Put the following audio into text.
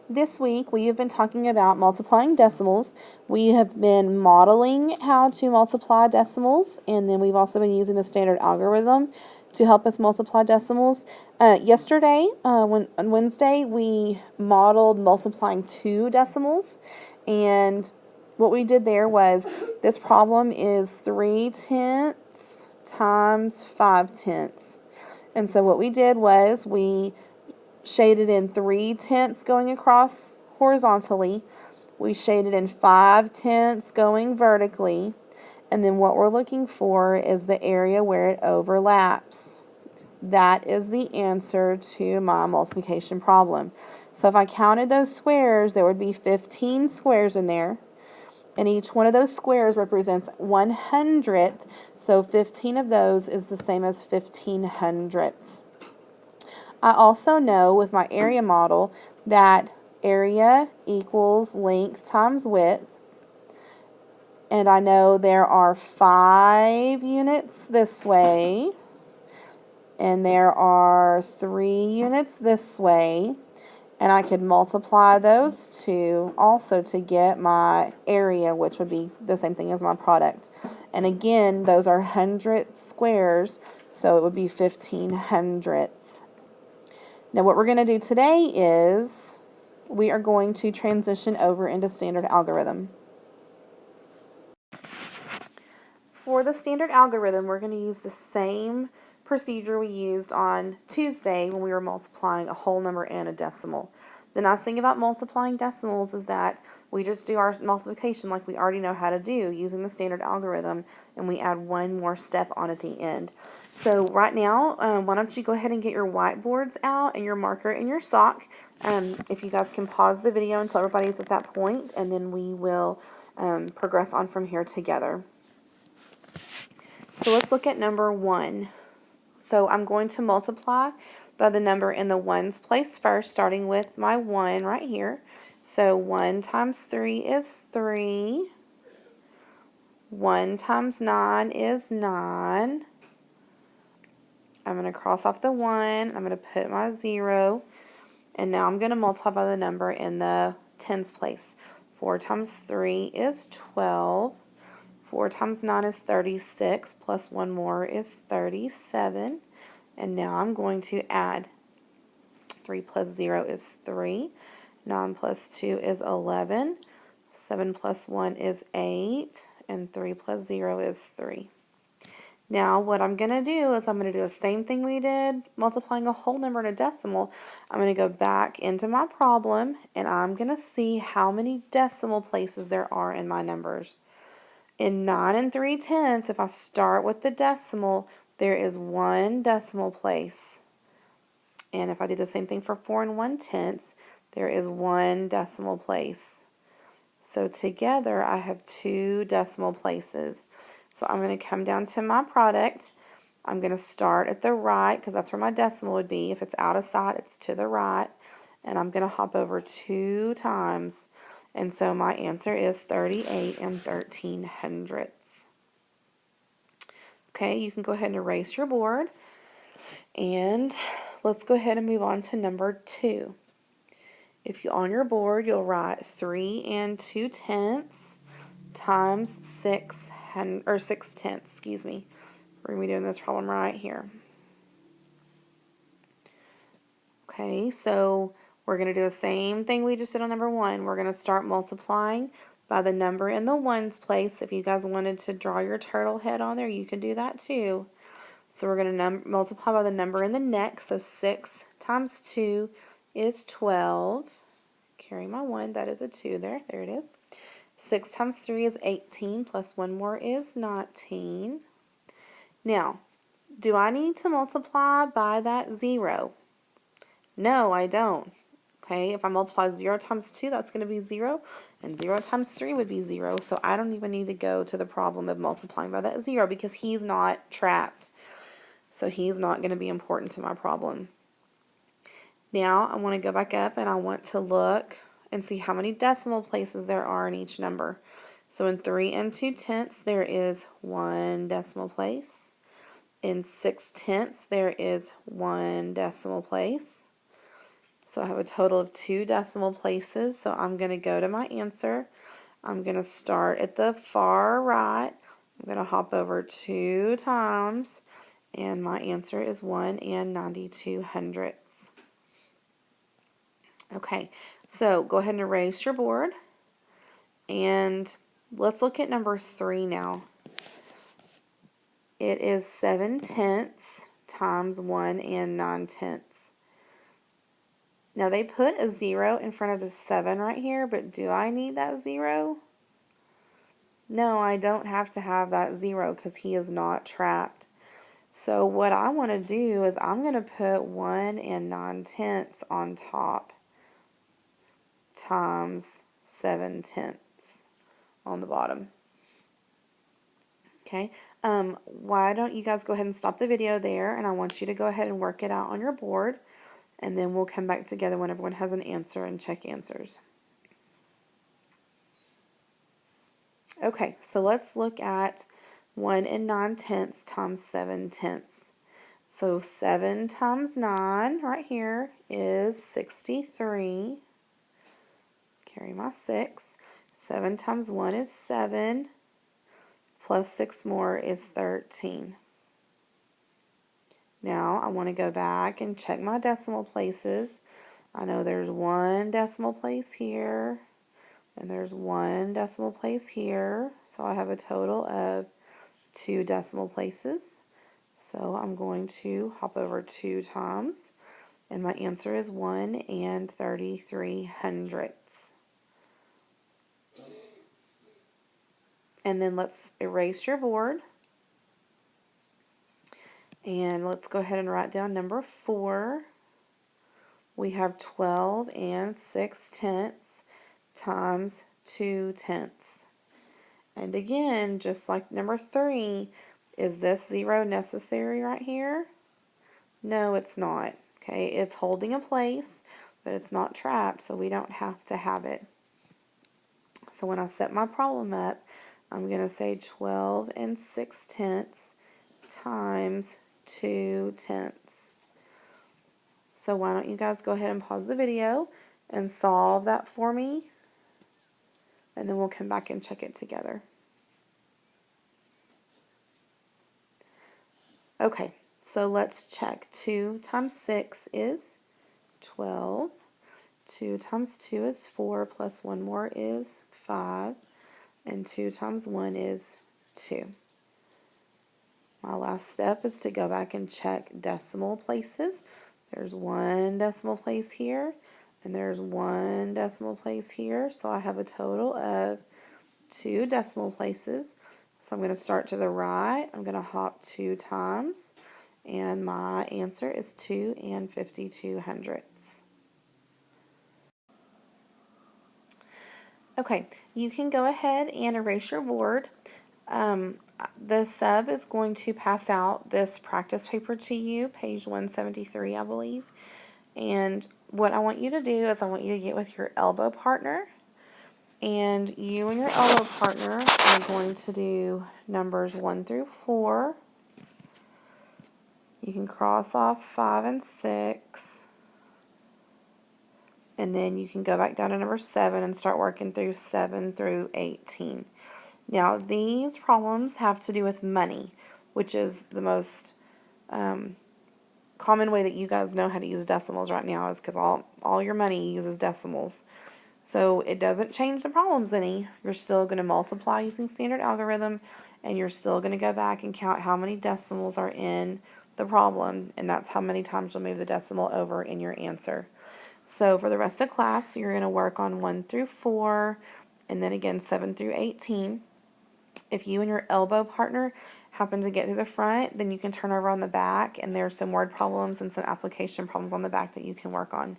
This week we have been talking about multiplying decimals. We have been modeling how to multiply decimals, and then we've also been using the standard algorithm to help us multiply decimals. Yesterday, on Wednesday, we modeled multiplying two decimals, and what we did there was this problem is 3/10 times 5/10. And so what we did was we shaded in 3/10 going across horizontally. We shaded in 5/10 going vertically. And then what we're looking for is the area where it overlaps. That is the answer to my multiplication problem. So if I counted those squares, there would be 15 squares in there. And each one of those squares represents 1/100th. So 15 of those is the same as 15/100ths. I also know with my area model that area equals length times width. And I know there are 5 units this way. And there are 3 units this way. And I could multiply those two also to get my area, which would be the same thing as my product. And again, those are hundredth squares, so it would be 15/100ths. Now what we're going to do today is we are going to transition over into standard algorithm. For the standard algorithm, we're going to use the same procedure we used on Tuesday when we were multiplying a whole number and a decimal. The nice thing about multiplying decimals is that we just do our multiplication like we already know how to do using the standard algorithm, and we add one more step on at the end. So right now, why don't you go ahead and get your whiteboards out and your marker and your sock. If you guys can pause the video until everybody's at that point, and then we will progress on from here together. So let's look at number 1. So I'm going to multiply by the number in the ones place first, starting with my 1 right here. So 1 times 3 is 3. 1 times 9 is 9. I'm going to cross off the 1. I'm going to put my 0. And now I'm going to multiply by the number in the tens place. 4 times 3 is 12. 4 times 9 is 36, plus 1 more is 37. And now I'm going to add 3 plus 0 is 3. 9 plus 2 is 11. 7 plus 1 is 8. And 3 plus 0 is 3. Now what I'm going to do is I'm going to do the same thing we did multiplying a whole number in a decimal. I'm going to go back into my problem, and I'm going to see how many decimal places there are in my numbers. In 9 3/10, if I start with the decimal, there is 1 decimal place. And if I do the same thing for 4 1/10, there is 1 decimal place. So together I have 2 decimal places. So I'm going to come down to my product. I'm going to start at the right because that's where my decimal would be. If it's out of sight, it's to the right. And I'm going to hop over 2 times. And so my answer is 38 13/100ths. Okay, you can go ahead and erase your board. And let's go ahead and move on to number 2. If you on your board, you'll write 3 2/10 times 6/10, excuse me. We're going to be doing this problem right here. Okay, so we're going to do the same thing we just did on number 1. We're going to start multiplying by the number in the ones place. If you guys wanted to draw your turtle head on there, you can do that too. So we're going to multiply by the number in the next. So 6 times 2 is 12. Carry my 1, that is a 2 there. There it is. 6 times 3 is 18, plus 1 more is 19. Now, do I need to multiply by that 0? No, I don't. Okay, if I multiply 0 times 2, that's going to be 0, and 0 times 3 would be 0, so I don't even need to go to the problem of multiplying by that 0 because he's not trapped. So he's not going to be important to my problem. Now I want to go back up and I want to look and see how many decimal places there are in each number. So in 3 2/10 there is 1 decimal place. In 6/10 there is 1 decimal place. So I have a total of 2 decimal places. So I'm going to go to my answer. I'm going to start at the far right. I'm going to hop over 2 times. And my answer is 1 92/100. Okay, so go ahead and erase your board. And let's look at number 3 now. It is 7/10 times 1 9/10. Now they put a 0 in front of the 7 right here, but do I need that 0? No, I don't have to have that 0 because he is not trapped. So what I want to do is I'm going to put 1 9/10 on top times 7/10 on the bottom. Okay, why don't you guys go ahead and stop the video there, and I want you to go ahead and work it out on your board, and then we'll come back together when everyone has an answer and check answers. Okay, so let's look at 1 9/10 times 7/10. So 7 times 9 right here is 63. Carry my 6. 7 times 1 is 7. Plus 6 more is 13. Now I want to go back and check my decimal places. I know there's 1 decimal place here, and there's 1 decimal place here. So I have a total of 2 decimal places. So I'm going to hop over 2 times, and my answer is 1 33/100. And then let's erase your board. And let's go ahead and write down number 4. We have 12 6/10 times 2/10. And again, just like number 3, is this 0 necessary right here? No, it's not. Okay, it's holding a place, but it's not trapped, so we don't have to have it. So when I set my problem up, I'm going to say 12 6/10 times 2/10. So why don't you guys go ahead and pause the video and solve that for me, and then we'll come back and check it together. Okay, so let's check. 2 times 6 is 12. 2 times 2 is 4, plus 1 more is 5. And 2 times 1 is 2. My last step is to go back and check decimal places. There's 1 decimal place here, and there's 1 decimal place here. So I have a total of 2 decimal places. So I'm going to start to the right. I'm going to hop 2 times, and my answer is 2 52/100. Okay, you can go ahead and erase your board. The sub is going to pass out this practice paper to you, page 173, I believe. And what I want you to do is I want you to get with your elbow partner. And you and your elbow partner are going to do numbers 1 through 4. You can cross off 5 and 6. And then you can go back down to number 7 and start working through 7 through 18. Now, these problems have to do with money, which is the most common way that you guys know how to use decimals right now, is because all your money uses decimals. So it doesn't change the problems any. You're still going to multiply using standard algorithm, and you're still going to go back and count how many decimals are in the problem, and that's how many times you'll move the decimal over in your answer. So for the rest of class, you're going to work on 1 through 4, and then again 7 through 18. If you and your elbow partner happen to get through the front, then you can turn over on the back, and there's some word problems and some application problems on the back that you can work on.